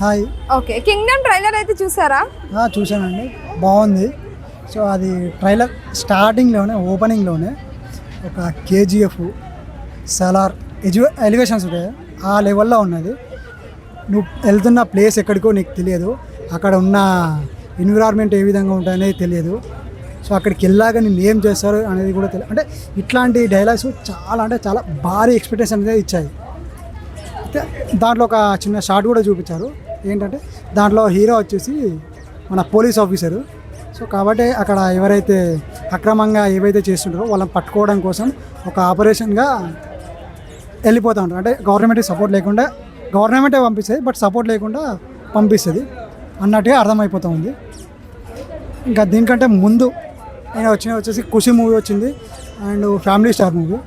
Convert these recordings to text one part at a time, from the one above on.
Hi. Okay, Kingdom trailer అయితే చూసారా? చూశానండి, బాగుంది. సో అది ట్రైలర్ స్టార్టింగ్లోనే ఓపెనింగ్లోనే ఒక కేజీఎఫ్ సలార్ ఎలివేషన్స్ ఉంటాయి, ఆ లెవెల్లో ఉన్నది. నువ్వు వెళ్తున్న ప్లేస్ ఎక్కడికో నీకు తెలియదు, అక్కడ ఉన్న ఎన్విరాన్మెంట్ ఏ విధంగా ఉంటాయనేది తెలియదు. సో అక్కడికి వెళ్ళాక నేను ఏం చేస్తారు అనేది కూడా తెలియదు. అంటే ఇట్లాంటి డైలాగ్స్ చాలా అంటే చాలా భారీ ఎక్స్పెక్టేషన్ అనేది ఇచ్చాయి. అయితే దాంట్లో ఒక చిన్న షార్ట్ కూడా చూపించారు. ఏంటంటే దాంట్లో హీరో వచ్చేసి మన పోలీస్ ఆఫీసరు. సో కాబట్టి అక్కడ ఎవరైతే అక్రమంగా ఏవైతే చేస్తుంటారో వాళ్ళని పట్టుకోవడం కోసం ఒక ఆపరేషన్గా వెళ్ళిపోతూ ఉంటారు. అంటే గవర్నమెంట్ సపోర్ట్ లేకుండా, గవర్నమెంటే పంపిస్తుంది బట్ సపోర్ట్ లేకుండా పంపిస్తుంది అన్నట్టుగా అర్థమైపోతూ ఉంది. ఇంకా దీనికంటే ముందు ఆయన వచ్చేసి ఖుషి మూవీ వచ్చింది and family star movie.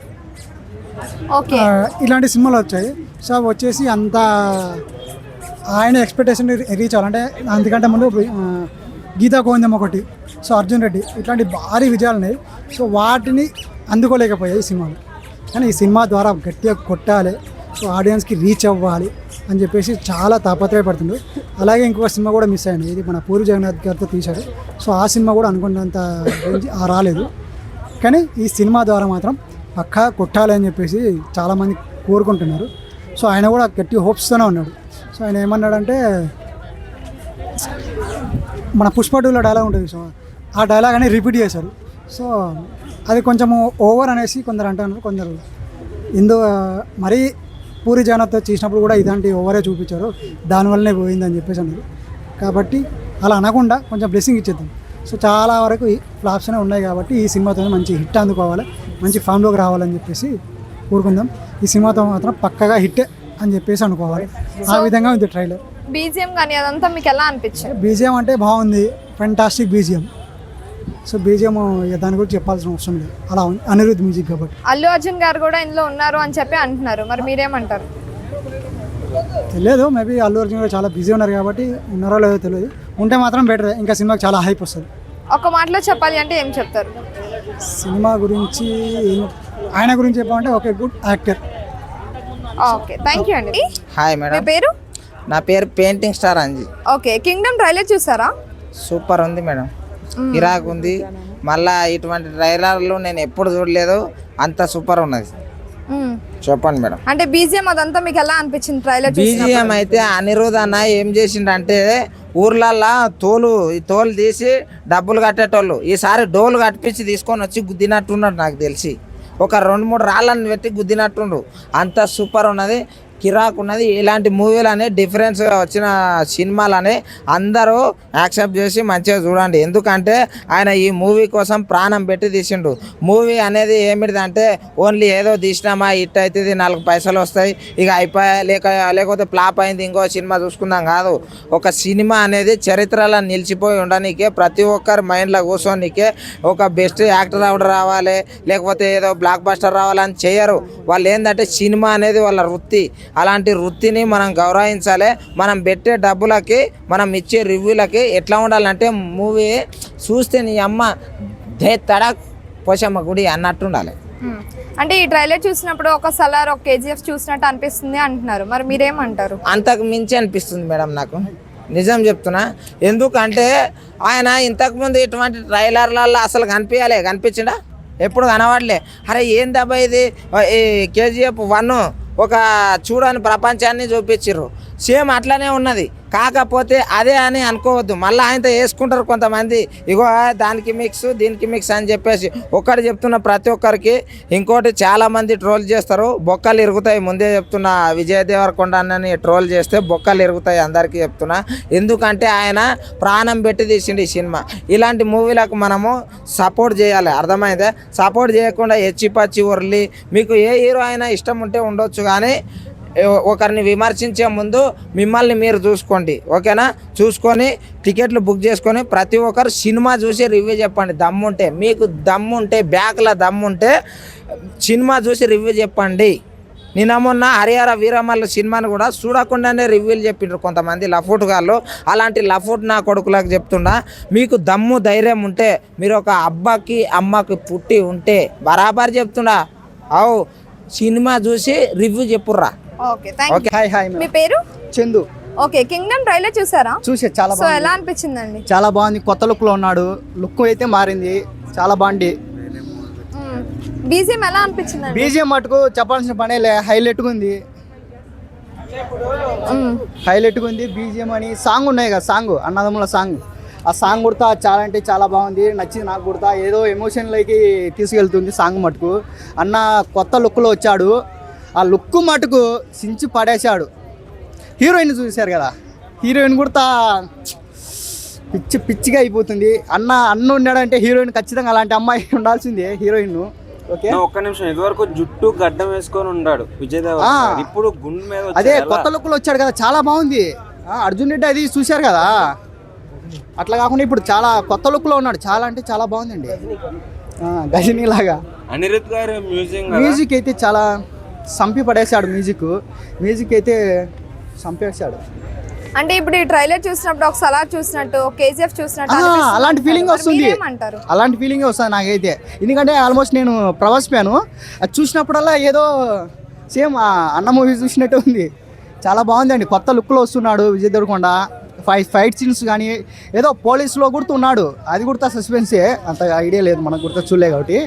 Okay, ఇలాంటి సినిమాలు వచ్చాయి. సో వచ్చేసి అంత ఆయన ఎక్స్పెక్టేషన్ రీచ్ అవ్వాలంటే అందుకంటే ముందు గీతా గోవిందం ఒకటి, సో అర్జున్ రెడ్డి, ఇట్లాంటి భారీ విజయాలు ఉన్నాయి. సో వాటిని అందుకోలేకపోయాయి ఈ సినిమాలు. కానీ ఈ సినిమా ద్వారా గట్టిగా కొట్టాలి, సో ఆడియన్స్కి రీచ్ అవ్వాలి అని చెప్పేసి చాలా తాపత్రయపడుతుంది. అలాగే ఇంకొక సినిమా కూడా మిస్ అయ్యాను, ఇది మన పూరి జగన్నాథ్ గారితో తీశారు. సో ఆ సినిమా కూడా అనుకున్నంత రాలేదు. కానీ ఈ సినిమా ద్వారా మాత్రం పక్కా కొట్టాలి అని చెప్పేసి చాలామంది కోరుకుంటున్నారు. సో ఆయన కూడా గట్టి హోప్స్తోనే ఉన్నాడు. సో ఆయన ఏమన్నాడంటే మన పుష్ప 2లో డైలాగ్ ఉంటుంది, సో ఆ డైలాగ్ అనేది రిపీట్ చేశారు. సో అది కొంచెము ఓవర్ అనేసి కొందరు అంటున్నారు, కొందరు మరీ పూరి జగన్నాథ్తో చేసినప్పుడు కూడా ఇలాంటి ఓవరే చూపించారు, దానివల్లనే పోయిందని చెప్పేసి అన్నారు. కాబట్టి అలా అనకుండా కొంచెం బ్లెస్సింగ్ ఇచ్చేద్దాం. సో చాలా వరకు ఫ్లాప్స్ అనేవి ఉన్నాయి కాబట్టి ఈ సినిమాతో మంచి హిట్ అందుకోవాలి, మంచి ఫామ్లోకి రావాలని చెప్పేసి కోరుకుందాం. ఈ సినిమాతో మాత్రం పక్కగా హిట్టే అని చెప్పేసి అనుకోవాలి. ఆ విధంగా ఉంది ట్రైలర్. బీజిఎం కానీ అదంతా మీకు ఎలా అనిపించింది? బీజిఎం అంటే బాగుంది, ఫెంటాస్టిక్ బీజిఎం. సో బీజిఎం దాని గురించి చెప్పాల్సిన అవసరం లేదు, అలా ఉంది అనిరుద్ధ్ మ్యూజిక్ కాబట్టి. అల్లు అర్జున్ గారు కూడా ఇందులో ఉన్నారు అని చెప్పి అంటున్నారు, మరి మీరేమంటారు? తెలియదు, మేబీ అల్లు అర్జున్ గారు చాలా బిజీ ఉన్నారు కాబట్టి ఉన్నారో లేదో తెలియదు. ఉంటే మాత్రం బెటర్, ఇంకా సినిమాకి చాలా హైప్ వస్తుంది. ఒక మాటలో చెప్పాలి అంటే ఏం చెప్తారు? సినిమా గురించి ఆయన గురించి చెప్పాలంటే okay, good actor. Okay, thank you అండి. Hi madam. మీ పేరు? నా పేరు painting star Anji. Okay, Kingdom trailer చూసారా? సూపర్ ఉంది మేడం, కిరాక్ ఉంది. మళ్ళా ఇటువంటి ట్రైలర్లు నేను ఎప్పుడు చూడలేదు, అంత సూపర్ ఉన్నది. చెప్పండి మేడం. అంటే బీజిఎం అదంతా మీకు ఎలా అనిపించింది ట్రైలర్? బీజిఎం అయితే అనిరుద్ధ్ అన్న ఏం చేసిండంటే ఊర్లల్లో తోలు తీసి డబ్బులు కట్టేటోళ్ళు ఈసారి డోలు కట్టించి తీసుకొని వచ్చి గుద్దినట్టున్నాడు. నాకు తెలిసి ఒక 2-3 రాళ్ళని పెట్టి గుద్దినట్టుండు. అంత సూపర్ ఉన్నది, కిరాక్ ఉన్నది. ఇలాంటి మూవీలని డిఫరెన్స్గా వచ్చిన సినిమాలని అందరూ యాక్సెప్ట్ చేసి మంచిగా చూడండి. ఎందుకంటే ఆయన ఈ మూవీ కోసం ప్రాణం పెట్టి తీసిండు. మూవీ అనేది ఏమిటిదంటే ఓన్లీ ఏదో తీసినామా హిట్ అవుతుంది 4 పైసలు వస్తాయి ఇక అయిపోయా లేకపోతే ఫ్లాప్ అయింది ఇంకో సినిమా చూసుకుందాం కాదు. ఒక సినిమా అనేది చరిత్రలో నిలిచిపోయి ఉండడానికే, ప్రతి ఒక్కరి మైండ్లో కూర్చోనికే ఒక బెస్ట్ యాక్టర్ అవుట్ రావాలి, లేకపోతే ఏదో బ్లాక్ బస్టర్ రావాలని చేయరు వాళ్ళు. ఏంటంటే సినిమా అనేది వాళ్ళ వృత్తి. అలాంటి వృత్తిని మనం గౌరవించాలి. మనం పెట్టే డబ్బులకి, మనం ఇచ్చే రివ్యూలకి ఎట్లా ఉండాలంటే మూవీ చూస్తే నీ అమ్మ తడక్ పోషమ్మ గుడి అన్నట్టు ఉండాలి. అంటే ఈ ట్రైలర్ చూసినప్పుడు ఒక సలార్ ఒక కేజీఎఫ్ చూసినట్టు అనిపిస్తుంది అంటున్నారు, మరి మీరేమంటారు? అంతకు మించి అనిపిస్తుంది మేడం నాకు, నిజం చెప్తున్నా. ఎందుకంటే ఆయన ఇంతకుముందు ఇటువంటి ట్రైలర్లలో అసలు కనిపించిండా? ఎప్పుడు కనబడలే. అరే ఏందబ్బా ఇది, కేజీఎఫ్ 1 ఒక చూడని ప్రపంచాన్ని చూపించారు. సేమ్ అట్లనే ఉన్నది, కాకపోతే అదే అని అనుకోవద్దు. మళ్ళీ ఆయనతో వేసుకుంటారు కొంతమంది, ఇగో దానికి మిక్స్ దీనికి మిక్స్ అని చెప్పేసి. ఒక్కటి చెప్తున్న ప్రతి ఒక్కరికి, ఇంకోటి చాలామంది ట్రోల్ చేస్తారు, బొక్కలు ఇరుగుతాయి. ముందే చెప్తున్నా, విజయ్ దేవరకొండ అన్నని ట్రోల్ చేస్తే బొక్కలు ఇరుగుతాయి, అందరికీ చెప్తున్నా. ఎందుకంటే ఆయన ప్రాణం పెట్టి తీసిండు ఈ సినిమా. ఇలాంటి మూవీలకు మనము సపోర్ట్ చేయాలి, అర్థమైందే? సపోర్ట్ చేయకుండా ఎచ్చిపచ్చి ఉర్లి మీకు ఏ హీరో అయినా ఇష్టం ఉంటే ఉండొచ్చు, కానీ ఒకరిని విమర్శించే ముందు మిమ్మల్ని మీరు చూసుకోండి, ఓకేనా? చూసుకొని టికెట్లు బుక్ చేసుకొని ప్రతి ఒక్కరు సినిమా చూసి రివ్యూ చెప్పండి. దమ్ముంటే, మీకు దమ్ముంటే, బ్యాక్లో దమ్ముంటే సినిమా చూసి రివ్యూ చెప్పండి. నిన్న మొన్న హరిహర వీరమల్ల సినిమాని కూడా చూడకుండానే రివ్యూలు చెప్పిండ్రు కొంతమంది లఫూట్ గాళ్ళు. అలాంటి లఫూట్ నా కొడుకులకు చెప్తుండా, మీకు దమ్ము ధైర్యం ఉంటే, మీరు ఒక అబ్బకి అమ్మకి పుట్టి ఉంటే బరాబర్ చెప్తుండా, సినిమా చూసి రివ్యూ చెప్పుర్రా. Okay, thank you. హాయ్. మీ పేరు? చందు. ఓకే, కింగ్డమ్ ట్రైలర్ చూసారా? చూసే చాలా సో ఎలా అనిపించిందండి? చాలా బాగుంది, కొత్త లుక్ లో ఉన్నాడు, లుక్ అయితే మారింది, చాలా బాగుంది. బీజిఎం ఎలా అనిపించిందండి? బీజిఎం మటుకు చెప్పాల్సిన పనేలే, హైలైట్గా ఉంది. హైలైట్గా ఉంది బీజిఎం అని. సాంగ్ ఉన్నాయి కదా, సాంగ్ అన్నదమ్ముల సాంగ్, ఆ సాంగ్ కుడతా చాలా అంటే చాలా బాగుంది, నచ్చింది నాకు కుడతా. ఏదో ఎమోషన్లోకి తీసుకెళ్తుంది సాంగ్ మటుకు. అన్న కొత్త లుక్లో వచ్చాడు, ఆ లుక్ మటుకు సించి పడేశాడు. హీరోయిన్ చూశారు కదా, హీరోయిన్ కుడతా పిచ్చిగా అయిపోతుంది. అన్న ఉన్నాడంటే హీరోయిన్ ఖచ్చితంగా అలాంటి అమ్మాయి ఉండాల్సిందే హీరోయిన్. ఓకే, ఒక్క నిమిషం, ఇదివరకు జుట్టు గడ్డం వేసుకొని ఉన్నాడు విజయ్ దేవరకొండ, ఇప్పుడు గుండె మీద అదే కొత్త లుక్ లో వచ్చాడు కదా, చాలా బాగుంది. అర్జున్ రెడ్డి అది చూశారు కదా, అట్లా కాకుండా ఇప్పుడు చాలా కొత్త లుక్ లో ఉన్నాడు, చాలా అంటే చాలా బాగుందండి. గజనీ లాగా. అనిరుద్ గారు మ్యూజిక్ అయితే చాలా సంపి పడేశాడు, మ్యూజిక్ అయితే సంపేశాడు. అంటే ఇప్పుడు ఈ ట్రైలర్ చూసినప్పుడు ఒక సలార్ చూసినట్టు, కేజీఎఫ్ చూసినట్టు అలాంటి ఫీలింగ్ వస్తుంది, అంటారు. అలాంటి ఫీలింగ్ వస్తుంది నాకైతే. ఎందుకంటే ఆల్మోస్ట్ నేను ప్రభాస్ ఫ్యాను, అది చూసినప్పుడల్లా ఏదో సేమ్ అన్న మూవీ చూసినట్టు ఉంది. చాలా బాగుందండి, కొత్త లుక్లో వస్తున్నాడు విజయ్ దేవరకొండ. ఫైట్ సీన్స్ కానీ ఏదో పోలీసులో గుర్తున్నాడు, అది గుర్తా సస్పెన్సే, అంత ఐడియా లేదు మనకు, గుర్తా చూడలే కాబట్టి.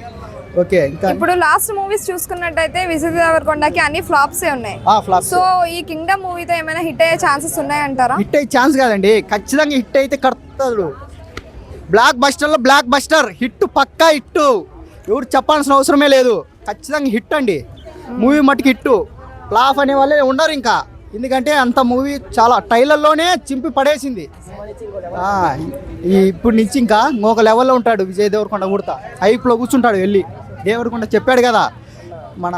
ఓకే, ఇంకా ఇప్పుడు లాస్ట్ మూవీస్ చూసుకున్నట్టయితే విజయ్ దేవరకొండకి అన్ని ఫ్లాప్సే ఉన్నాయి. సో ఈ కింగ్డమ్ మూవీతో ఏమైనా హిట్ అయ్యే ఛాన్సెస్ ఉన్నాయంటారా? హిట్ అయ్యే ఛాన్స్ కాదండి, ఖచ్చితంగా హిట్ అయితే కడతాడు. బ్లాక్ బస్టర్లో బ్లాక్ బస్టర్ హిట్, పక్కా హిట్, ఎవరు చెప్పాల్సిన అవసరమే లేదు, ఖచ్చితంగా హిట్ అండి. మూవీ మట్టుకు హిట్, ఫ్లాప్ అనే వాళ్ళే ఉండరు ఇంకా. ఎందుకంటే అంత మూవీ చాలా ట్రైలర్లోనే చింపి పడేసింది. ఇప్పుడు నుంచి ఇంకా ఇంకొక లెవెల్లో ఉంటాడు విజయ్ దేవరకొండ, కుడతా హైప్లో కూర్చుంటాడు వెళ్ళి. దేవరకొండ చెప్పాడు కదా మన,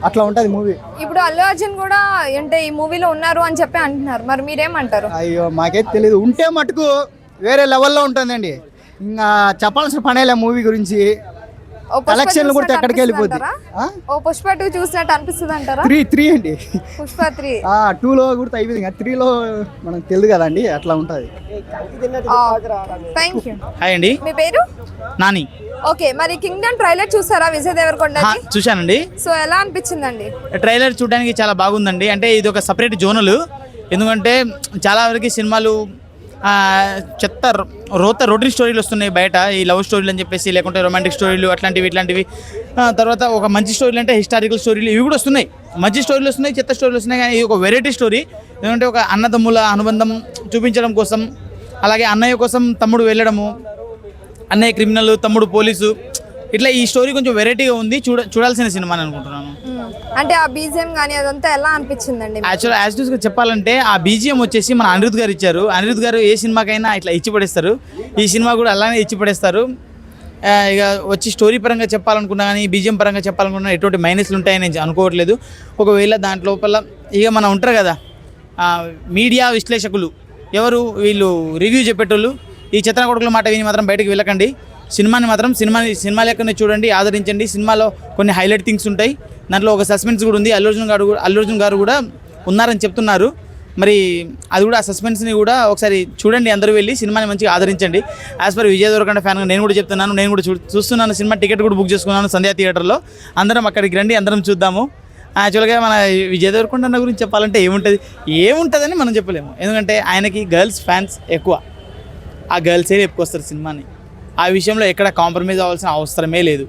అట్లా ఉంటుంది మూవీ. ఇప్పుడు అల్లు అర్జున్ కూడా అంటే ఈ మూవీలో ఉన్నారు అని చెప్పి అంటున్నారు, మరి మీరేమంటారు? అయ్యో మాకైతే తెలియదు, ఉంటే మటుకు వేరే లెవెల్లో ఉంటుందండి. ఇంకా చెప్పాల్సిన పనేలే మూవీ గురించి. కలెక్షన్లు కూడా ఎక్కడికి వెళ్ళిపోద్ది. పుష్ప 2 చూసినట్టు అనిపిస్తుంది అంటారా? 3 అండి, పుష్ప 3 2లో కూడా అయిపోయింది, 3లో మనకు తెలియదు కదండి, అట్లా ఉంటుంది. Thank you. హాయ్ అండి, మీ పేరు? నాని. ఓకే, మరి కింగ్డమ్ ట్రైలర్ చూసారా విజయ్ దేవరకొండ? చూశానండి. సో ఎలా అనిపించిందండి? ట్రైలర్ చూడడానికి చాలా బాగుందండి. అంటే ఇది ఒక సపరేట్ జోనల్, ఎందుకంటే చాలా వరకు సినిమాలు చెత్త రొటీన్ స్టోరీలు వస్తున్నాయి బయట, ఈ లవ్ స్టోరీలు అని చెప్పేసి, లేకుంటే రొమాంటిక్ స్టోరీలు అట్లాంటివి. తర్వాత ఒక మంచి స్టోరీలు అంటే హిస్టారికల్ స్టోరీలు ఇవి కూడా వస్తున్నాయి, మంచి స్టోరీలు వస్తున్నాయి, చెత్త స్టోరీలు వస్తున్నాయి. కానీ ఇది ఒక వెరైటీ స్టోరీ, ఎందుకంటే ఒక అన్నదమ్ముల అనుబంధం చూపించడం కోసం, అలాగే అన్నయ్య కోసం తమ్ముడు వెళ్ళడము, అన్నయ్య క్రిమినల్, తమ్ముడు పోలీసు, ఇట్లా ఈ స్టోరీ కొంచెం వెరైటీగా ఉంది, చూడాల్సిన సినిమా అని అనుకుంటున్నాను. అంటే ఆ బీజిఎం కానీ అదంతా ఎలా అనిపించిందండి? యాక్చువల్గా యాజ్గా చెప్పాలంటే ఆ బీజిఎం వచ్చేసి మన అనిరుద్ గారు ఇచ్చారు. అనిరుద్ గారు ఏ సినిమాకైనా ఇట్లా ఇచ్చి పడేస్తారు, ఈ సినిమా కూడా అలానే ఇచ్చి పడేస్తారు. ఇక వచ్చి స్టోరీ పరంగా చెప్పాలనుకున్నా కానీ బీజిఎం పరంగా చెప్పాలనుకున్నా ఎటువంటి మైనస్లు ఉంటాయని నేను అనుకోవట్లేదు. ఒకవేళ దాంట్ లోపల ఇక మనం ఉంటారు కదా మీడియా విశ్లేషకులు, ఎవరు వీళ్ళు రివ్యూ చెప్పేటోళ్ళు, ఈ చిత్రకొడుకుల మాట విని మాత్రం బయటకు వెళ్ళకండి. సినిమాని మాత్రం సినిమా లెక్కనే చూడండి, ఆదరించండి. సినిమాలో కొన్ని హైలైట్ థింగ్స్ ఉంటాయి, దాంట్లో ఒక సస్పెన్స్ కూడా ఉంది. అల్లు అర్జున్ గారు కూడా ఉన్నారని చెప్తున్నారు. మరి అది కూడా ఆ సస్పెన్స్ని కూడా ఒకసారి చూడండి, అందరూ వెళ్ళి సినిమాని మంచిగా ఆదరించండి. యాజ్ పర్ విజయ్ దేవరకొండ ఫ్యాన్గా నేను కూడా చెప్తున్నాను, నేను కూడా చూస్తున్నాను. సినిమా టికెట్ కూడా బుక్ చేసుకున్నాను సంధ్యా థియేటర్లో. అందరం అక్కడికి రండి, అందరం చూద్దాము. యాక్చువల్గా మన విజయ్ దేవరకొండ అన్న గురించి చెప్పాలంటే ఏముంటుందని మనం చెప్పలేము, ఎందుకంటే ఆయనకి గర్ల్స్ ఫ్యాన్స్ ఎక్కువ, ఆ గర్ల్సే చెప్పుకొస్తారు సినిమాని. ఆ విషయంలో ఎక్కడ కాంప్రమైజ్ అవ్వాల్సిన అవసరమే లేదు.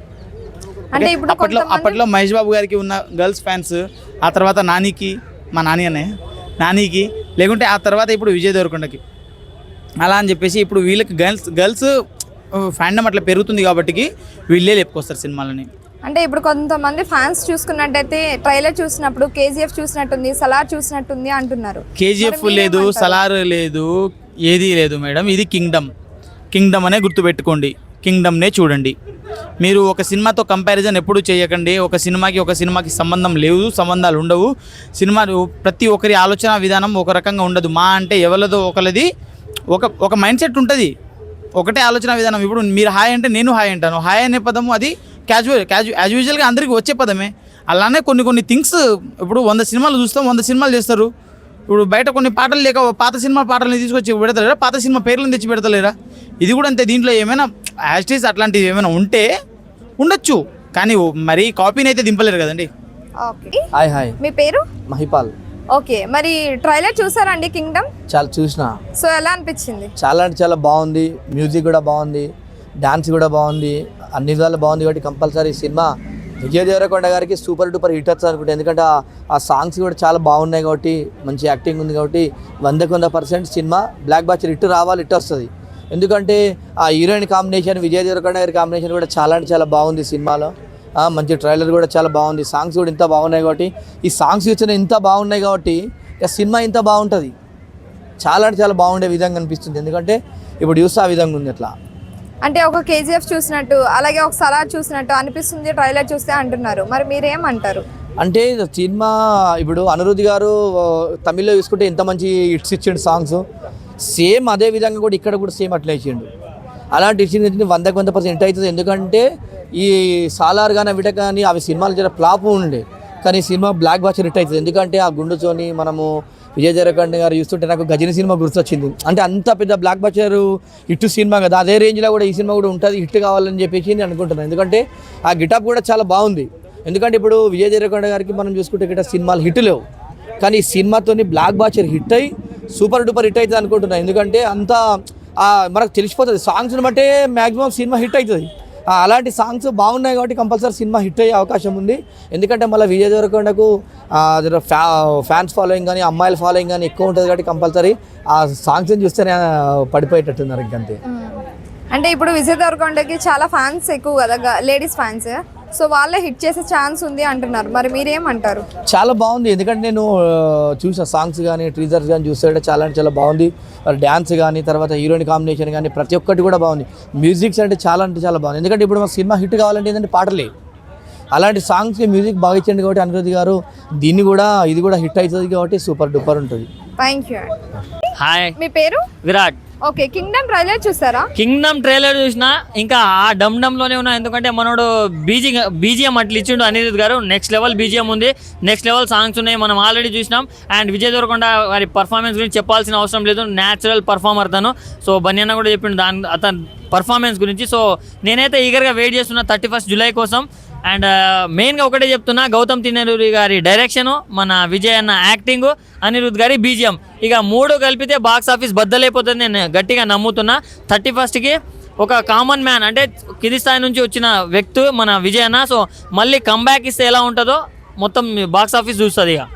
అంటే ఇప్పుడు అప్పట్లో మహేష్ బాబు గారికి ఉన్న గర్ల్స్ ఫ్యాన్స్, ఆ తర్వాత నానికి, మా నానికి, లేకుంటే ఆ తర్వాత ఇప్పుడు విజయ్ దేవరకొండకి, అలా అని చెప్పేసి ఇప్పుడు వీళ్ళకి గర్ల్స్ ఫ్యాండమ్ అట్లా పెరుగుతుంది కాబట్టి వీళ్ళే చెప్పుకొస్తారు సినిమాలని. అంటే ఇప్పుడు కొంతమంది ఫ్యాన్స్ చూసుకున్నట్టయితే ట్రైలర్ చూసినప్పుడు కేజీఎఫ్ చూసినట్టుంది, సలార్ చూసినట్టుంది అంటున్నారు. కేజీఎఫ్ లేదు, సలార్ లేదు, ఏదీ లేదు మేడం. ఇది కింగ్డమ్ అనే గుర్తుపెట్టుకోండి, కింగ్డమ్నే చూడండి. మీరు ఒక సినిమాతో కంపారిజన్ ఎప్పుడు చేయకండి. ఒక సినిమాకి సంబంధాలు ఉండవు. సినిమాలు ప్రతి ఒక్కరి ఆలోచన విధానం ఒక రకంగా ఉండదు. మా అంటే ఎవరిదో ఒకరిది ఒక మైండ్ సెట్ ఉంటుంది, ఒకటే ఆలోచన విధానం. ఇప్పుడు మీరు హాయ్ అంటే నేను హాయ్ అంటాను. హాయ్ అనే పదము అది యాజ్ యూజువల్గా అందరికీ వచ్చే పదమే. అలానే కొన్ని థింగ్స్, ఇప్పుడు 100 సినిమాలు చూస్తాం, 100 సినిమాలు చేస్తారు. ఇప్పుడు బయట కొన్ని పాటలు లేక పాత సినిమా పాటలను తీసుకొచ్చి పెడతలేరా, పాత సినిమా పేర్లను తెచ్చి పెడతలేరా? ఇది కూడా అంతే. దీంట్లో ఏమైనా యాస్టీస్ అట్లాంటివి ఏమైనా ఉంటే ఉండొచ్చు, కానీ మరీ కాపీని అయితే దింపలేరు కదండి. ఓకే, హాయ్ మీ పేరు? మహిపాల్. ఓకే, మరి ట్రైలర్ చూసారండి కింగ్డమ్? చాలా చూసిన. సో ఎలా అనిపించింది? చాలా అంటే చాలా బాగుంది. మ్యూజిక్ కూడా బాగుంది, డాన్స్ కూడా బాగుంది, అన్ని విధాలు బాగుంది. కాబట్టి కంపల్సరీ సినిమా విజయ్ దేవరకొండ గారికి సూపర్ డూపర్ హిట్ వచ్చి అనుకుంటే, ఎందుకంటే ఆ సాంగ్స్ కూడా చాలా బాగున్నాయి కాబట్టి, మంచి యాక్టింగ్ ఉంది కాబట్టి 100% సినిమా బ్లాక్ బాస్టర్ హిట్ రావాలి, హిట్ వస్తుంది. ఎందుకంటే ఆ హీరోయిన్ కాంబినేషన్, విజయ్ దేవరకొండ గారి కాంబినేషన్ కూడా చాలా అంటే చాలా బాగుంది సినిమాలో. మంచి ట్రైలర్ కూడా చాలా బాగుంది, సాంగ్స్ కూడా ఇంత బాగున్నాయి కాబట్టి, ఈ సాంగ్స్ ఇచ్చిన ఇంత బాగున్నాయి కాబట్టి ఇక సినిమా ఇంత బాగుంటుంది. చాలా అంటే చాలా బాగుండే విధంగా అనిపిస్తుంది. ఎందుకంటే ఇప్పుడు చూస్తే ఆ విధంగా ఉంది. అట్లా అంటే ఒక కేజీఎఫ్ చూసినట్టు, అలాగే ఒక సలార్ చూసినట్టు అనిపిస్తుంది ట్రైలర్ చూస్తే అంటున్నారు. మరి మీరేమంటారు? అంటే సినిమా ఇప్పుడు అనిరుద్ధ్ గారు తమిళ్లో చూసుకుంటే ఎంత మంచి హిట్స్ ఇచ్చిండు సాంగ్స్, సేమ్ అదే విధంగా కూడా ఇక్కడ కూడా సేమ్ అట్లా ఇచ్చిండు. అలాంటి ఇచ్చింది 100% హిట్ అవుతుంది. ఎందుకంటే ఈ సాలార్ కానీ విట కానీ అవి సినిమాలు జర ఫ్లాప్ ఉండే, కానీ సినిమా బ్లాక్ బాస్టర్ హిట్ అవుతుంది. ఎందుకంటే ఆ గుండుతోని మనము విజయ్ దేవరకొండ గారు చూస్తుంటే నాకు గజని సినిమా గుర్తొచ్చింది. అంటే అంత పెద్ద బ్లాక్ బాస్టర్ హిట్ సినిమా కదా, అదే రేంజ్లో కూడా ఈ సినిమా కూడా ఉంటుంది, హిట్ కావాలని చెప్పేసి నేను అనుకుంటున్నాను. ఎందుకంటే ఆ గిటప్ కూడా చాలా బాగుంది. ఎందుకంటే ఇప్పుడు విజయ్ దేవరకొండ గారికి మనం చూసుకుంటే గిట్ట సినిమాలు హిట్ లేవు, కానీ ఈ సినిమాతోని బ్లాక్ బాస్టర్ హిట్ అయ్యి సూపర్ డూపర్ హిట్ అవుతుంది అనుకుంటున్నాను. ఎందుకంటే అంత మనకు తెలిసిపోతుంది, సాంగ్స్ని బట్టే మ్యాక్సిమం సినిమా హిట్ అవుతుంది. అలాంటి సాంగ్స్ బాగున్నాయి కాబట్టి కంపల్సరీ సినిమా హిట్ అయ్యే అవకాశం ఉంది. ఎందుకంటే మళ్ళీ విజయ్ దేవరకొండకు ఫ్యాన్స్ ఫాలోయింగ్ కానీ అమ్మాయిల ఫాలోయింగ్ కానీ ఎక్కువ ఉంటుంది కాబట్టి కంపల్సరీ ఆ సాంగ్స్ని చూస్తేనే పడిపోయేటట్టున్నారు ఇంకంతే. అంటే ఇప్పుడు విజయ్ దేవరకొండకి చాలా ఫ్యాన్స్ ఎక్కువ కదా, లేడీస్ ఫ్యాన్స్, సో వాళ్ళే హిట్ చేసే ఛాన్స్ ఉంది అంటున్నారు. మరి మీరేమంటారు? చాలా బాగుంది. ఎందుకంటే నేను చూసిన సాంగ్స్ కానీ ట్రీజర్స్ కానీ చూస్తే చాలా అంటే చాలా బాగుంది. డ్యాన్స్ కానీ తర్వాత హీరోయిన్ కాంబినేషన్ కానీ ప్రతి ఒక్కటి కూడా బాగుంది. మ్యూజిక్స్ అంటే చాలా బాగుంది. ఎందుకంటే ఇప్పుడు మన సినిమా హిట్ కావాలంటే ఏంటంటే పాటలే, అలాంటి సాంగ్స్కి మ్యూజిక్ బాగా ఇచ్చింది కాబట్టి అనిరుద్ధ్ గారు ఇది కూడా హిట్ అవుతుంది కాబట్టి సూపర్ డూపర్ ఉంటుంది. Thank you. హాయ్, మీ పేరు? విరాట్. ఓకే, కింగ్డమ్ ట్రైలర్ చూసారా? కింగ్డమ్ ట్రైలర్ చూసినా, ఇంకా ఆ డమ్లోనే ఉన్నా. ఎందుకంటే మనోడు బీజిఎం అట్లా ఇచ్చిండు అనిరుద్ధ్ గారు. నెక్స్ట్ లెవెల్ బీజిఎం ఉంది, నెక్స్ట్ లెవెల్ సాంగ్స్ ఉన్నాయి, మనం ఆల్రెడీ చూసినాం. అండ్ విజయ్ దేవరకొండ వారి పర్ఫార్మెన్స్ గురించి చెప్పాల్సిన అవసరం లేదు, న్యాచురల్ పర్ఫార్మర్ తను. సో బన్యన్న కూడా చెప్పిండు అతని పర్ఫార్మెన్స్ గురించి. సో నేనైతే ఈగర్గా వెయిట్ చేస్తున్నా 31 జూలై కోసం. అండ్ మెయిన్గా ఒకటే చెప్తున్నా, గౌతమ్ తిన్ననూరి గారి డైరెక్షను, మన విజయ్ అన్న యాక్టింగ్, అనిరుద్ధ్ గారి బీజిఎం, ఇక 3 కలిపితే బాక్స్ ఆఫీస్ బద్దలైపోతుంది నేను గట్టిగా నమ్ముతున్నా. 31కి ఒక కామన్ మ్యాన్ అంటే కింది స్థాయి నుంచి వచ్చిన వ్యక్తి మన విజయ్ అన్న. సో మళ్ళీ కంబ్యాక్ ఇస్తే ఎలా ఉంటుందో మొత్తం బాక్స్ ఆఫీస్ చూస్తుంది. ఇక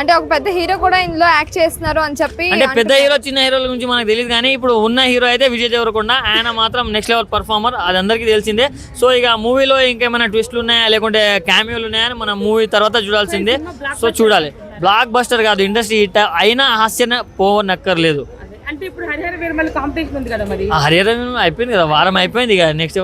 అంటే ఒక పెద్ద హీరో కూడా ఇందులో యాక్ట్ చేస్తున్నారు అని చెప్పి, అంటే పెద్ద హీరో చిన్న హీరోల గురించి మనకు తెలియదు, కానీ ఇప్పుడు ఉన్న హీరో అయితే విజయ్ దేవరకొండ. ఆయన మాత్రం నెక్స్ట్ లెవెల్ పర్ఫార్మర్, అది అందరికీ తెలిసిందే. సో ఇక మూవీలో ఇంకేమైనా ట్విస్ట్లు ఉన్నాయా లేకుంటే క్యామియోలు ఉన్నాయని మనం మూవీ తర్వాత చూడాల్సిందే. సో చూడాలి. బ్లాక్ బస్టర్ కాదు, ఇండస్ట్రీ హిట్ అయినా ఆశ్చర్య పోవనక్కర్లేదు. అంటే ఇప్పుడు హరిహర వీరమల్లి కాంపిటీషన్ ఉంది కదా, మరి హరిహర అయిపోయింది కదా, వారం అయిపోయింది, ఇక నెక్స్ట్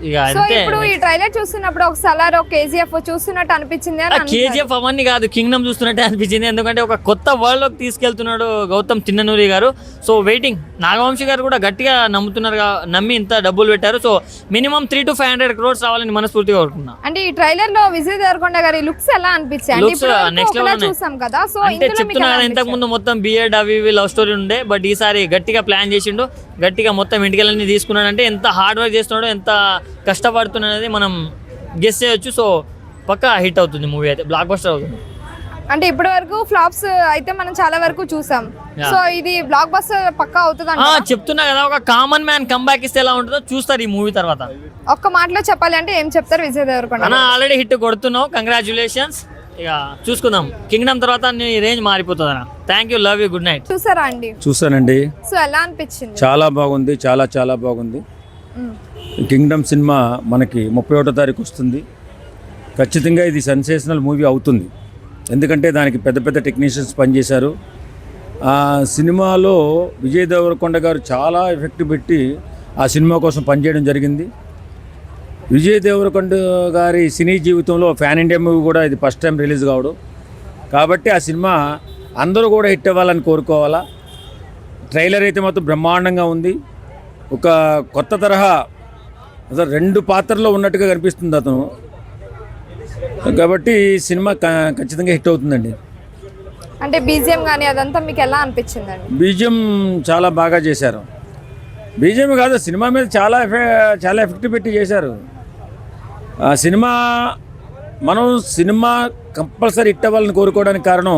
ఇక సో అంతే. ఇప్పుడు ఈ ట్రైలర్ చూస్తున్నప్పుడు ఒక సలార్, ఒక కేజీఎఫ్ చూస్తున్నట్టు అనిపించింది. కేజీఎఫ్ అవన్నీ కాదు, కింగ్డమ్ చూస్తున్నట్టే అనిపించింది. ఎందుకంటే ఒక కొత్త వరల్డ్ లోకి తీసుకెళ్తున్నాడు గౌతమ్ తిన్ననూరి గారు. So waiting. నాగవంశి గారు కూడా గట్టిగా నమ్ముతున్నారు, నమ్మి ఇంత డబ్బులు పెట్టారు. సో మినిమం 300 to 500 crores రావాలని మనస్ఫూర్తిగా కోరుకున్నా. అంటే ఈ ట్రైలర్ లో విజయ్ దేవరకొండ గారి లుక్స్ ఎలా అనిపించాయి? నెక్స్ట్ లెవెల్ చూసాం కదా, సో అంటే చెప్తున్నా కదా, ఇంతకు ముందు మొత్తం బిఎడ్ అవి లవ్ స్టోరీ ఉండే, బట్ ఈసారి గట్టిగా ప్లాన్ చేసిండు, గట్టిగా మొత్తం ఇంటికెళ్ళని తీసుకున్నాడు. అంటే ఎంత హార్డ్ వర్క్ చేస్తున్నాడో, ఎంత కష్టపడుతున్నాడు అనేది మనం గెస్ చేయొచ్చు. సో పక్కా హిట్ అవుతుంది మూవీ, అయితే బ్లాక్ బస్టర్ అవుతుంది. అంటే ఇప్పటి వరకు ఫ్లాప్స్ అయితే మనం చాలా వరకు చూసాం. సో ఇది బ్లాక్ బస్టర్ పక్కా అవుతుంది. చెప్తున్నా కదా, ఒక కామన్ మ్యాన్ కంబ్యాక్ ఇస్తే ఎలా ఉంటుందో చూస్తారు ఈ మూవీ తర్వాత. ఒక్క మాటలో చెప్పాలి అంటే ఏం చెప్తారు విజయ్ దేవరకొండ? ఆల్రెడీ హిట్ కొడుతున్నావు, కంగ్రాచులేషన్స్. ఇక చూసుకుందాం, కింగ్డమ్ తర్వాత నీ రేంజ్ మారిపోతుంది అన్న. Thank you, love you, good night. చూసారా అండి? చూసానండి. సో ఎలా అనిపించింది? చాలా బాగుంది, చాలా బాగుంది. కింగ్డమ్ సినిమా మనకి 31వ తారీఖు వస్తుంది. ఖచ్చితంగా ఇది సెన్సేషనల్ మూవీ అవుతుంది. ఎందుకంటే దానికి పెద్ద టెక్నీషియన్స్ పనిచేశారు. ఆ సినిమాలో విజయ్ దేవరకొండ గారు చాలా ఎఫెక్ట్ పెట్టి ఆ సినిమా కోసం పనిచేయడం జరిగింది. విజయ్ దేవరకొండ గారి సినీ జీవితంలో ఫ్యాన్ ఇండియా మూవీ కూడా ఇది ఫస్ట్ టైం రిలీజ్ కావడం కాబట్టి ఆ సినిమా అందరూ కూడా హిట్ అవ్వాలని కోరుకోవాలా. ట్రైలర్ అయితే మాత్రం బ్రహ్మాండంగా ఉంది. ఒక కొత్త తరహా అసలు 2 పాత్రల్లో ఉన్నట్టుగా కనిపిస్తుంది అతను. కాబట్టి సినిమా ఖచ్చితంగా హిట్ అవుతుందండి. అంటే బీజిఎం కానీ అదంతా మీకు ఎలా అనిపించిందండి? బీజిఎం చాలా బాగా చేశారు. బీజిఎం కాదు, సినిమా మీద చాలా ఎఫెక్ట్ పెట్టి చేశారు. ఆ సినిమా కంపల్సరీ హిట్ అవ్వాలని కోరుకోవడానికి కారణం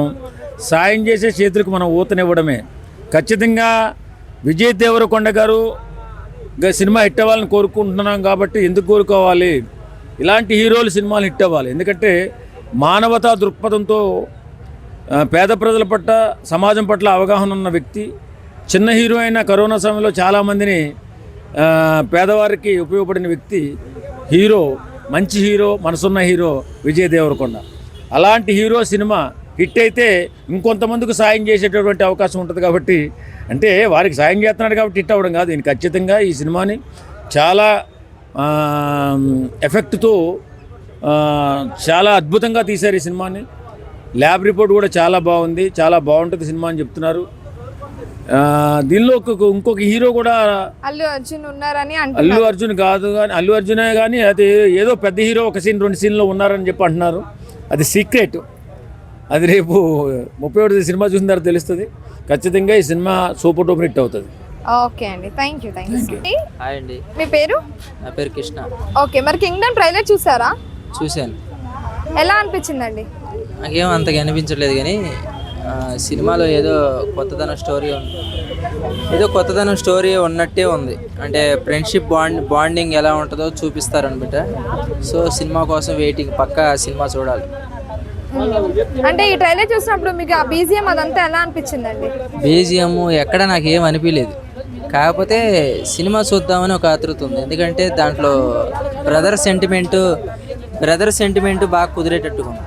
సాయం చేసే చేతులకు మనం ఊతనివ్వడమే. ఖచ్చితంగా విజయ్ దేవరకొండ గారు సినిమా హిట్ అవ్వాలని కోరుకుంటున్నాం కాబట్టి ఎందుకు కోరుకోవాలి, ఇలాంటి హీరోలు సినిమాలు హిట్ అవ్వాలి. ఎందుకంటే మానవతా దృక్పథంతో పేద ప్రజల పట్ల సమాజం పట్ల అవగాహన ఉన్న వ్యక్తి. చిన్న హీరో అయిన కరోనా సమయంలో చాలామందిని పేదవారికి ఉపయోగపడిన వ్యక్తి. హీరో, మంచి హీరో, మనసున్న హీరో విజయ్ దేవరకొండ. అలాంటి హీరో సినిమా హిట్ అయితే ఇంకొంతమందికి సాయం చేసేటటువంటి అవకాశం ఉంటుంది. కాబట్టి అంటే వారికి సాయం చేస్తున్నాడు కాబట్టి హిట్ అవ్వడం కాదు. ఈయన ఖచ్చితంగా ఈ సినిమాని చాలా ఎఫెక్ట్తో చాలా అద్భుతంగా తీశారు ఈ సినిమాని. ల్యాబ్ రిపోర్ట్ కూడా చాలా బాగుంది, చాలా బాగుంటుంది సినిమా అని చెప్తున్నారు. దీనిలో ఇంకొక హీరో కూడా అల్లు అర్జున్ ఉన్నారని అల్లు అర్జున్ కాదు కానీ అల్లు అర్జునే కానీ అది ఏదో పెద్ద హీరో ఒక సీన్ 2 సీన్లో ఉన్నారని చెప్పి అంటున్నారు. అది సీక్రెట్. అది రేపు 31 సినిమా చూసిన తర్వాత తెలుస్తుంది. ఖచ్చితంగా ఈ సినిమా సూపర్ డూపర్ హిట్ అవుతుంది. ఓకే అండి, థ్యాంక్ యూ. హాయ్ అండి, మీ పేరు? నా పేరు కృష్ణ. ఓకే, మరి కింగ్డమ్ ట్రైలర్ చూసారా? చూశాను. ఎలా అనిపించిందండి? నాకేం అంతగా అనిపించలేదు కానీ సినిమాలో ఏదో కొత్తదనం స్టోరీ ఉన్నట్టే ఉంది. అంటే ఫ్రెండ్షిప్ బాండింగ్ ఎలా ఉంటుందో చూపిస్తారనమాట. సో సినిమా కోసం వెయిటింగ్, పక్కా సినిమా చూడాలి. అంటే ఈ ట్రైలర్ చూసినప్పుడు మీకు ఆ బీజిఎం అదంతా ఎలా అనిపించిందండి? బీజిఎం ఎక్కడ నాకేం అనిపించలేదు. కాకపోతే సినిమా చూద్దామని ఒక ఆతృత ఉంది. ఎందుకంటే దాంట్లో బ్రదర్ సెంటిమెంట్ బాగా కుదిరేటట్టుగా ఉంది.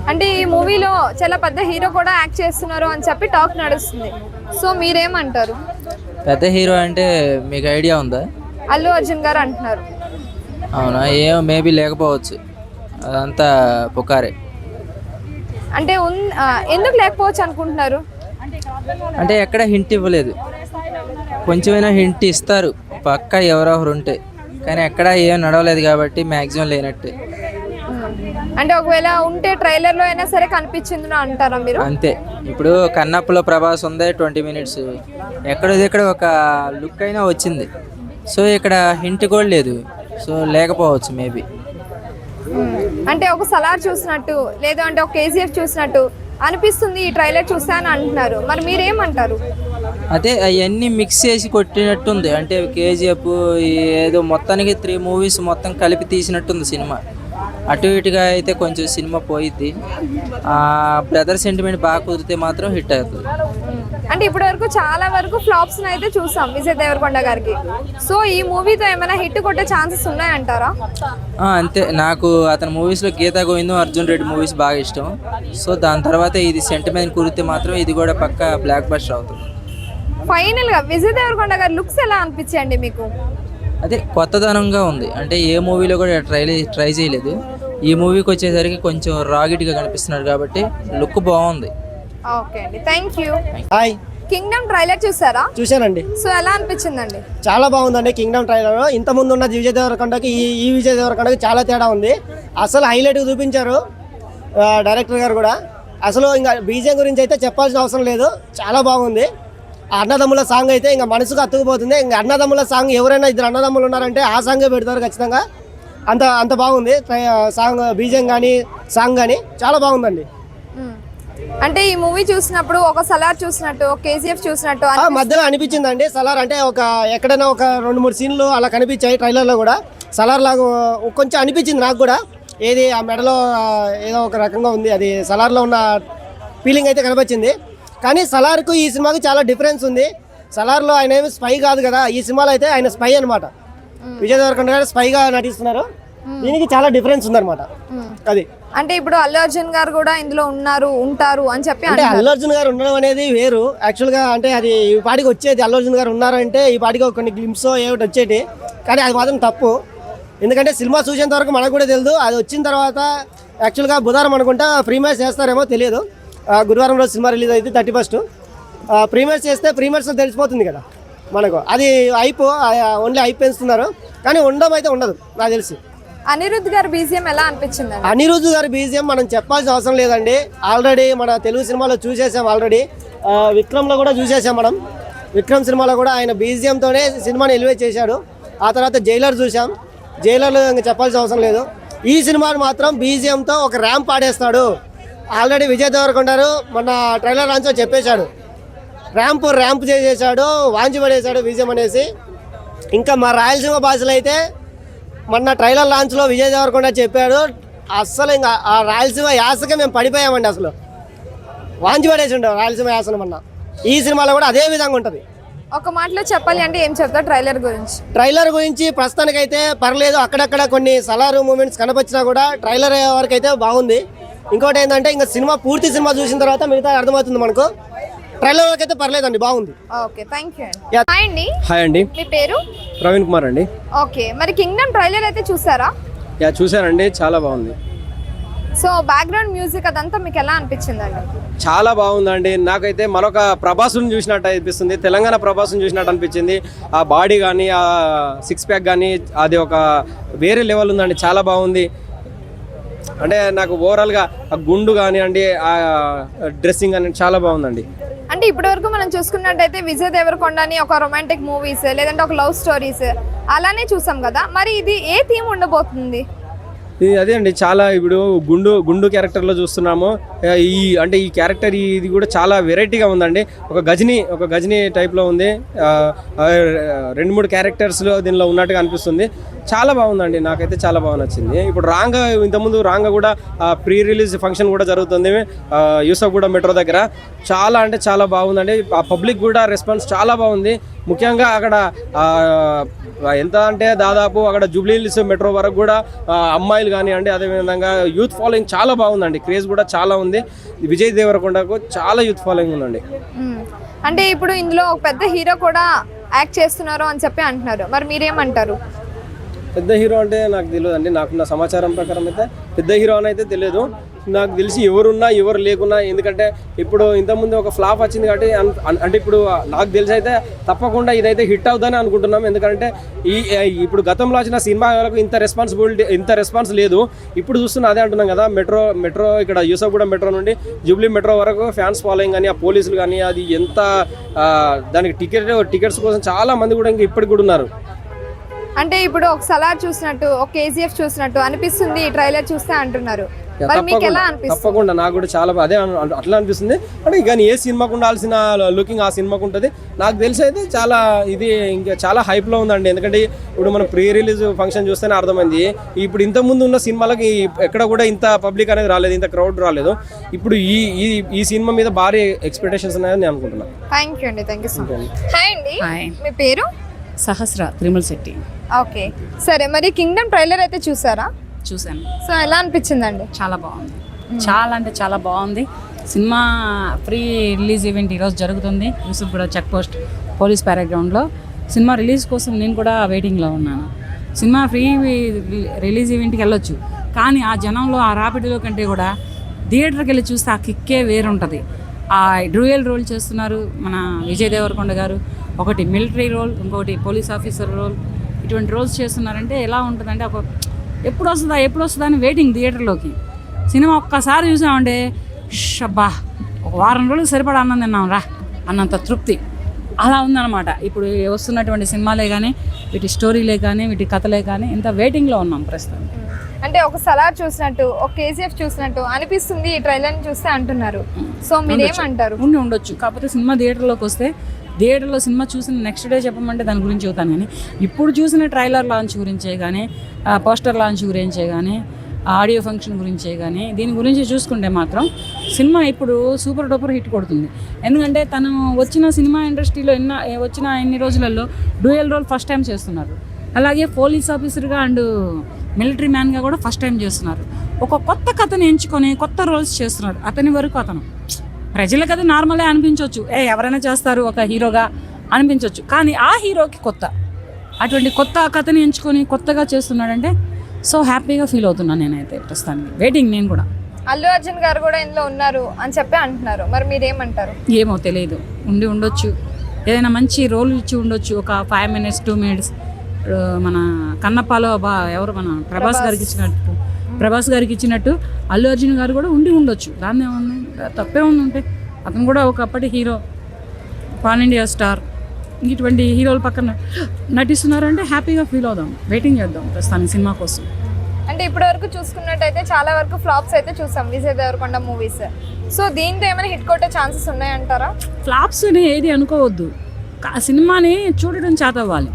అంటే ఈ మూవీలో చాలా పెద్ద హీరో కూడా యాక్ట్ చేస్తున్నారు అని చెప్పి టాక్ నడుస్తుంది. సో మీరేమంటారు? పెద్ద హీరో అంటే మీకు ఐడియా ఉందా? అల్లు అర్జున్ గారు అంటున్నారు. అవునా? ఏమో, మేబీ లేకపోవచ్చు, అదంతా పుకారే. అంటే ఎందుకు లేకపోవచ్చు అనుకుంటున్నారు? అంటే ఎక్కడ హింట్ ఇవ్వలేదు. కొంచెమైనా హింట్ ఇస్తారు పక్కా ఎవరెవరు ఉంటే, కానీ ఎక్కడ ఏం నడవలేదు కాబట్టి మ్యాక్సిమం లేనట్టే. అంటే ఒకవేళ ఉంటే ట్రైలర్లో అయినా సరే కనిపించింది అంటారా మీరు? అంతే. ఇప్పుడు కన్నప్పలో ప్రభాస్ ఉంది 20 మినిట్స్, ఎక్కడ ఒక లుక్ అయినా వచ్చింది. సో ఇక్కడ హింట్ కూడా లేదు. సో లేకపోవచ్చు మేబీ. అంటే ఒక సలార్ చూసినట్టు లేదు అంటే ఒక కేజీఎఫ్ చూసినట్టు అనిపిస్తుంది ఈ ట్రైలర్ చూస్తే అని అంటున్నారు. మరి మీరేమంటారు? అదే అవన్నీ మిక్స్ చేసి కొట్టినట్టుంది. అంటే కేజీఎఫ్ ఏదో మొత్తానికి 3 మూవీస్ మొత్తం కలిపి తీసినట్టుంది సినిమా. అటు ఇటుగా అయితే కొంచెం సినిమా పోయిద్ది. బ్రదర్ సెంటిమెంట్ బాగా కుదిరితే మాత్రం హిట్ అవుతుంది. అంటే ఇప్పటి వరకు చాలా వరకు ఫ్లాప్స్ అయితే చూసాం విజయ్ దేవరకొండ గారికి. సో ఈ మూవీతో ఏమైనా హిట్ కొట్టే ఛాన్సెస్ ఉన్నాయంటారా? అంతే. నాకు అతని మూవీస్లో గీతా గోవిందం, అర్జున్ రెడ్డి మూవీస్ బాగా ఇష్టం. సో దాని తర్వాత ఇది సెంటిమెంట్ కుదిరితే మాత్రం ఇది కూడా పక్కా బ్లాక్ బస్టర్ అవుతుంది. ఫైనల్గా విజయ్ దేవరకొండ గారి లుక్స్ ఎలా అనిపించాయండి మీకు? అదే కొత్తదనంగా ఉంది. అంటే ఏ మూవీలో కూడా ట్రై చేయలేదు. ఈ మూవీకి వచ్చేసరికి కొంచెం రాగిట్గా కనిపిస్తున్నాడు కాబట్టి లుక్ బాగుంది. ఓకే అండి, thank you. Hi. Kingdom trailer చూసారా? చూశానండి. సో ఎలా అనిపించిందండి? చాలా బాగుందండి కింగ్డమ్ ట్రైలర్. ఇంతకుముందు ఉన్న విజయ్ దేవరకొండకి ఈ విజయ్ దేవరకొండకి చాలా తేడా ఉంది. అసలు హైలైట్గా చూపించారు డైరెక్టర్ గారు కూడా. అసలు ఇంకా బీజం గురించి అయితే చెప్పాల్సిన అవసరం లేదు, చాలా బాగుంది. అన్నదమ్ముల సాంగ్ అయితే ఇంకా మనసుకు అతుకుపోతుంది. ఇంకా అన్నదమ్ముల సాంగ్ ఎవరైనా 2 అన్నదమ్ములు ఉన్నారంటే ఆ సాంగే పెడతారు ఖచ్చితంగా. అంత బాగుంది సాంగ్, బీజం కానీ సాంగ్ కానీ చాలా బాగుందండి. అంటే ఈ మూవీ చూసినప్పుడు ఒక సలార్ చూసినట్టు, ఒక కేజీఎఫ్ చూసినట్టు మధ్యలో అనిపించిందండి. సలార్ అంటే ఎక్కడైనా ఒక 2-3 సీన్లు అలా కనిపించాయి ట్రైలర్లో కూడా. సలార్ లాగా కొంచెం అనిపించింది నాకు కూడా. ఏది ఆ మెడలో ఏదో ఒక రకంగా ఉంది, అది సలార్లో ఉన్న ఫీలింగ్ అయితే కనిపించింది. కానీ సలార్కు ఈ సినిమాకి చాలా డిఫరెన్స్ ఉంది. సలార్లో ఆయన ఏమి స్పై కాదు కదా, ఈ సినిమాలో అయితే ఆయన స్పై అనమాట. విజయ్ దేవరకొండ గారు స్పైగా నటిస్తున్నారు. దీనికి చాలా డిఫరెన్స్ ఉందన్నమాట. అది అంటే ఇప్పుడు అల్లు అర్జున్ గారు కూడా ఇందులో ఉంటారు అని చెప్పి అంటే అల్లు అర్జున్ గారు ఉండడం అనేది వేరు యాక్చువల్గా. అంటే అది ఈ పాటికి వచ్చేది, అల్లు అర్జున్ గారు ఉన్నారంటే ఈ పాటికి కొన్ని గ్లిమ్స్ ఏమిటి వచ్చేటి. కానీ అది మాత్రం తప్పు. ఎందుకంటే సినిమా చూసేంత వరకు మనకు కూడా తెలియదు. అది వచ్చిన తర్వాత యాక్చువల్గా బుధవారం అనుకుంటా ప్రీమియర్స్ చేస్తారేమో తెలియదు. గురువారం రోజు సినిమా రిలీజ్ అయితే 31st. ప్రీమియర్స్ చేస్తే ప్రీమియర్స్లో తెలిసిపోతుంది కదా మనకు. అది ఓన్లీ పెంచుతున్నారు కానీ ఉండడం అయితే ఉండదు నాకు తెలిసి. అనిరుద్ధ్ గారి బీజిఎం ఎలా అనిపించింది? అనిరుద్ధ్ గారి బీజిఎం మనం చెప్పాల్సిన అవసరం లేదండి. ఆల్రెడీ మన తెలుగు సినిమాలో చూసేసాం. ఆల్రెడీ విక్రమ్లో కూడా చూసేసాం మనం. విక్రమ్ సినిమాలో కూడా ఆయన బీజిఎంతోనే సినిమాని ఎలివేట్ చేశాడు. ఆ తర్వాత జైలర్ చూసాం. జైలర్లో ఇంకా చెప్పాల్సిన అవసరం లేదు. ఈ సినిమాని మాత్రం బీజిఎంతో ఒక ర్యాంప్ ఆడేస్తాడు. ఆల్రెడీ విజయ్ దేవరకొండ మొన్న ట్రైలర్ లాంచ్లో చెప్పేశాడు, ర్యాంప్ చేసేసాడు, వాంచి పడేశాడు విజయం అనేసి. ఇంకా మా రాయలసీమ భాషలో అయితే మొన్న ట్రైలర్ లాంచ్లో విజయ్ దేవరకొండ చెప్పాడు, అస్సలు ఇంకా ఆ రాయలసీమ యాసకే మేము పడిపోయామండి. అసలు వాంచి పడేసి ఉండవు రాయలసీమ యాసను. మొన్న ఈ సినిమాలో కూడా అదే విధంగా ఉంటుంది. ఒక మాటలో చెప్పాలి అంటే ఏం చెప్తారు ట్రైలర్ గురించి? ప్రస్తుతానికైతే పర్లేదు, అక్కడక్కడ కొన్ని సలారు మూమెంట్స్ కనపచ్చినా కూడా ట్రైలర్ వరకు అయితే బాగుంది. ఇంకోటి ఏంటంటే ఇంకా పూర్తి సినిమా చూసిన తర్వాత మిగతా అర్థమవుతుంది మనకు. ట్రైలర్ వరకు అయితే పర్లేదండి, బాగుంది. ఓకే, థ్యాంక్ యూ అండి. హాయ్ అండి, మీ పేరు? ప్రవీణ్ కుమార్ అండి. ఓకే, మరి కింగ్డమ్ ట్రైలర్ అయితే చూసారా? చూసానండి, చాలా బాగుంది. సో బ్యాక్గ్రౌండ్ మ్యూజిక్ అదంతా మీకు ఎలా అనిపించిందండి? చాలా బాగుందండి. నాకైతే మరొక ప్రభాస్ని చూసినట్టు అనిపిస్తుంది, తెలంగాణ ప్రభాస్ని చూసినట్టు అనిపించింది. ఆ బాడీ కానీ, ఆ సిక్స్ ప్యాక్ కానీ, అది ఒక వేరే లెవెల్ ఉందండి, చాలా బాగుంది. అంటే నాకు ఓవరాల్గా ఆ గుండు కానివ్వండి, ఆ డ్రెస్సింగ్ అని చాలా బాగుందండి. అంటే ఇప్పటివరకు మనం చూసుకున్నట్టయితే విజయ్ దేవరకొండని ఒక రొమాంటిక్ మూవీస్ లేదంటే ఒక లవ్ స్టోరీస్ అలానే చూసాం కదా, మరి ఇది ఏ థీమ్ ఉండబోతుంది? అదే అండి, చాలా ఇప్పుడు గుండు క్యారెక్టర్లో చూస్తున్నాము. ఈ క్యారెక్టర్ ఇది కూడా చాలా వెరైటీగా ఉందండి. ఒక గజని టైప్లో ఉంది. 2-3 క్యారెక్టర్స్లో దీనిలో ఉన్నట్టుగా అనిపిస్తుంది. చాలా బాగుందండి, నాకైతే చాలా బాగా నచ్చింది. ఇప్పుడు ఇంతకుముందు రాంగా కూడా ప్రీ రిలీజ్ ఫంక్షన్ కూడా జరుగుతుంది యూసఫ్ కూడా మెట్రో దగ్గర. చాలా అంటే చాలా బాగుందండి. ఆ పబ్లిక్ కూడా రెస్పాన్స్ చాలా బాగుంది. ముఖ్యంగా అక్కడ ఎంత అంటే దాదాపు అక్కడ జూబ్లీ హిల్స్ మెట్రో వరకు కూడా అమ్మాయిలు కానివ్వండి, అదేవిధంగా యూత్ ఫాలోయింగ్ చాలా బాగుందండి. క్రేజ్ కూడా చాలా ఉంది. విజయ్ దేవరకొండకు చాలా యూత్ ఫాలోయింగ్ ఉందండి. అంటే ఇప్పుడు ఇందులో ఒక పెద్ద హీరో కూడా యాక్ట్ చేస్తున్నారు అని చెప్పి అంటున్నారు, మరి మీరేమంటారు? పెద్ద హీరో అంటే నాకు తెలియదు అండి. నాకున్న సమాచారం ప్రకారం అయితే పెద్ద హీరో అని అయితే తెలియదు. నాకు తెలిసి ఎవరున్నా ఎవరు లేకున్నా, ఎందుకంటే ఇప్పుడు ఇంతకుముందు ఒక ఫ్లాప్ వచ్చింది కాబట్టి అంటే ఇప్పుడు నాకు తెలిసి అయితే తప్పకుండా ఇదైతే హిట్ అవుతుందని అనుకుంటున్నాం. ఎందుకంటే ఇప్పుడు గతంలో వచ్చిన సినిమాలకు ఇంత రెస్పాన్స్ లేదు. ఇప్పుడు చూస్తున్నా అదే అంటున్నాం కదా, మెట్రో ఇక్కడ యూసఫ్ కూడా మెట్రో నుండి జూబ్లీ మెట్రో వరకు ఫ్యాన్స్ ఫాలోయింగ్ కానీ, ఆ పోలీసులు కానీ, అది ఎంత దానికి టికెట్స్ కోసం చాలా మంది కూడా ఇంకా ఇప్పటికి కూడా ఉన్నారు. అంటే ఇప్పుడు ఒక సలార్ చూసినట్టు, ఒక కేజీఎఫ్ చూసినట్టు అనిపిస్తుంది ఈ ట్రైలర్ చూస్తే అంటున్నారు. మరి మీకు ఎలా అనిపిస్తుంది? తప్పకుండా నాకు కూడా చాలా అదే అట్లా అనిపిస్తుంది. అంటే కానీ ఏ సినిమాకు ఉండాల్సిన లుకింగ్ ఆ సినిమాకు ఉంటుంది. నాకు తెలిసి అయితే చాలా ఇది ఇంకా చాలా హైప్లో ఉందండి. ఎందుకంటే ఇప్పుడు మనం ప్రీ రిలీజ్ ఫంక్షన్ చూస్తేనే అర్థమైంది. ఇప్పుడు ఇంతకుముందు ఉన్న సినిమాలకి ఎక్కడ కూడా ఇంత పబ్లిక్ అనేది రాలేదు, ఇంత క్రౌడ్ రాలేదు. ఇప్పుడు ఈ సినిమా మీద భారీ ఎక్స్పెక్టేషన్స్ ఉన్నాయని నేను అనుకుంటున్నాను. థ్యాంక్ యూ అండి, thank you so much. Hi అండి, మీ పేరు? సహస్ర త్రిమల్ శెట్టి. ఓకే, సరే, మరి కింగ్డమ్ ట్రైలర్ అయితే చూసారా? చూశాను. సో ఎలా అనిపించిందండి? చాలా బాగుంది, చాలా అంటే చాలా బాగుంది. సినిమా ప్రీ రిలీజ్ ఈవెంట్ ఈరోజు జరుగుతుంది యూసుఫ్ కూడా చెక్ పోస్ట్ పోలీస్ పారాగ్రౌండ్లో. సినిమా రిలీజ్ కోసం నేను కూడా వెయిటింగ్లో ఉన్నాను. సినిమా ఫ్రీ రిలీజ్ ఈవెంట్కి వెళ్ళొచ్చు, కానీ ఆ జనంలో ఆ రాపిడిలో కంటే కూడా థియేటర్కి వెళ్ళి చూస్తే ఆ కిక్కే వేరుంటుంది. ఆ డ్యూయల్ రోల్ చేస్తున్నారు మన విజయ్ దేవరకొండ గారు. ఒకటి మిలిటరీ రోల్, ఇంకొకటి పోలీస్ ఆఫీసర్ రోల్. ఇటువంటి రోల్స్ చేస్తున్నారంటే ఎలా ఉంటుందంటే ఎప్పుడు వస్తుందా అని వెయిటింగ్ థియేటర్లోకి. సినిమా ఒక్కసారి చూసామంటే షబ్బా ఒక వారం రోజులు సరిపడా అన్నం తిన్నాం రా అన్నంత తృప్తి అలా ఉందన్నమాట. ఇప్పుడు వస్తున్నటువంటి సినిమాలే కానీ, వీటి స్టోరీలే కానీ, వీటి కథలే కానీ, ఇంత వెయిటింగ్లో ఉన్నాం ప్రస్తుతం. అంటే ఒక సలార్ చూసినట్టు, ఒక కేజీఎఫ్ చూసినట్టు అనిపిస్తుంది ఈ ట్రైలర్ని చూస్తే అంటున్నారు. సో మీరేమంటారు? ఉండొచ్చు, కాకపోతే సినిమా థియేటర్లోకి వస్తే థియేటర్లో సినిమా చూసిన నెక్స్ట్ డే చెప్పమంటే దాని గురించి చెబుతాను. కానీ ఇప్పుడు చూసిన ట్రైలర్ లాంచ్ గురించే కానీ, పోస్టర్ లాంచ్ గురించే కానీ, ఆడియో ఫంక్షన్ గురించే కానీ, దీని గురించి చూసుకుంటే మాత్రం సినిమా ఇప్పుడు సూపర్ డూపర్ హిట్ కొడుతుంది. ఎందుకంటే తను వచ్చిన సినిమా ఇండస్ట్రీలో వచ్చిన ఎన్ని రోజులలో డ్యూయల్ రోల్ ఫస్ట్ టైం చేస్తున్నారు. అలాగే పోలీస్ ఆఫీసర్గా అండ్ మిలిటరీ మ్యాన్గా కూడా ఫస్ట్ టైం చేస్తున్నారు. ఒక కొత్త కథను ఎంచుకొని కొత్త రోల్స్ చేస్తున్నారు. అతని వరకు అతను ప్రజలకు అది నార్మలే అనిపించవచ్చు, ఎవరైనా చేస్తారు ఒక హీరోగా అనిపించవచ్చు, కానీ ఆ హీరోకి అటువంటి కొత్త కథని ఎంచుకొని కొత్తగా చేస్తున్నాడంటే సో హ్యాపీగా ఫీల్ అవుతున్నాను నేనైతే ప్రస్తుతానికి. వెయిటింగ్ నేను కూడా. అల్లు అర్జున్ గారు కూడా ఇందులో ఉన్నారు అని చెప్పి అంటున్నారు, మరి మీరేమంటారు? ఏమో తెలియదు, ఉండొచ్చు, ఏదైనా మంచి రోల్ ఇచ్చి ఉండొచ్చు. ఒక 5 minutes 2 minutes మన కన్నప్పలో ఎవరు మన ప్రభాస్ గారికి ఇచ్చినట్టు అల్లు అర్జున్ గారు కూడా ఉండొచ్చు. దాన్ని ఏమన్నా తప్పే ఉంటే అతను కూడా ఒకప్పటి హీరో, పాన్ ఇండియా స్టార్. ఇటువంటి హీరోల పక్కన నటిస్తున్నారంటే హ్యాపీగా ఫీల్ అవుదాం, వెయిటింగ్ చేద్దాం ప్రస్తుతానికి సినిమా కోసం. అంటే ఇప్పటి వరకు చూసుకున్నట్టయితే చాలా వరకు ఫ్లాప్స్ అయితే చూసాం విజయ్ దేవరకొండ మూవీస్. సో దీంతో ఏమైనా హిట్ కొట్టే ఛాన్సెస్ ఉన్నాయంటారా? ఫ్లాప్స్ని ఏది అనుకోవద్దు, ఆ సినిమాని చూడడం చేతవ్వాలి.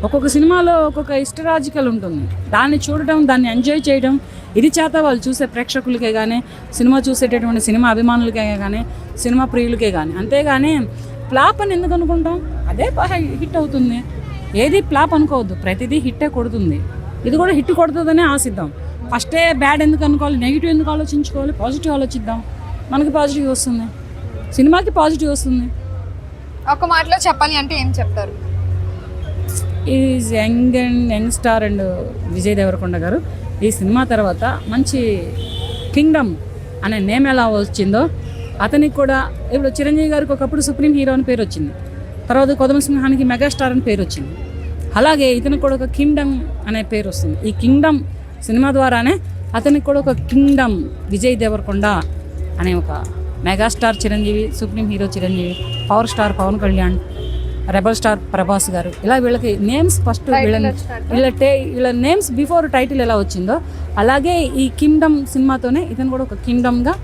ఒక్కొక్క సినిమాలో ఒక్కొక్క హిస్టరాజికల్ ఉంటుంది, దాన్ని చూడటం, దాన్ని ఎంజాయ్ చేయడం, ఇది చేతవ్వాలి చూసే ప్రేక్షకులకే కానీ, సినిమా చూసేటటువంటి సినిమా అభిమానులకే కానీ, సినిమా ప్రియులకే కానీ. అంతేగాని ఫ్లాప్ అని ఎందుకు అనుకుంటాం? అదే హిట్ అవుతుంది. ఏది ఫ్లాప్ అనుకోవద్దు, ప్రతిదీ హిట్టే కొడుతుంది. ఇది కూడా హిట్ కొడుతుందని ఆశిద్దాం. ఫస్టే బ్యాడ్ ఎందుకు అనుకోవాలి, నెగిటివ్ ఎందుకు ఆలోచించుకోవాలి, పాజిటివ్ ఆలోచిద్దాం. మనకి పాజిటివ్ వస్తుంది, సినిమాకి పాజిటివ్ వస్తుంది. ఒక మాటలో చెప్పాలి అంటే ఏం చెప్తారు? Is young star and Vijay Deverakonda గారు ఈ సినిమా తర్వాత మంచి కింగ్డమ్ అనే నేమ్ ఎలా వచ్చిందో అతనికి కూడా, ఇప్పుడు చిరంజీవి గారికి ఒకప్పుడు సుప్రీం హీరో అని పేరు వచ్చింది, తర్వాత కొదమ సింహానికి మెగాస్టార్ అని పేరు వచ్చింది. అలాగే ఇతనికి కూడా ఒక కింగ్డమ్ అనే పేరు వస్తుంది. ఈ కింగ్డమ్ సినిమా ద్వారానే అతనికి కూడా ఒక కింగ్డమ్ విజయ్ దేవరకొండ అనే ఒక megastar Chiranjeevi, supreme hero Chiranjeevi, power star Pawan Kalyan, rebel star Prabhas గారు, ఇలా వీళ్ళకి నేమ్స్ ఫస్ట్ వీళ్ళ నేమ్స్ బిఫోర్ టైటిల్ ఎలా వచ్చిందో అలాగే ఈ కింగ్డమ్ సినిమాతోనే ఇతను కూడా ఒక కింగ్డమ్గా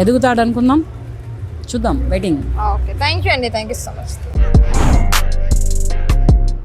ఎదుగుతాడు అనుకుందాం. చూద్దాం, వెయిటింగ్. ఓకే, థ్యాంక్ యూ అండి, థ్యాంక్ యూ సో మచ్.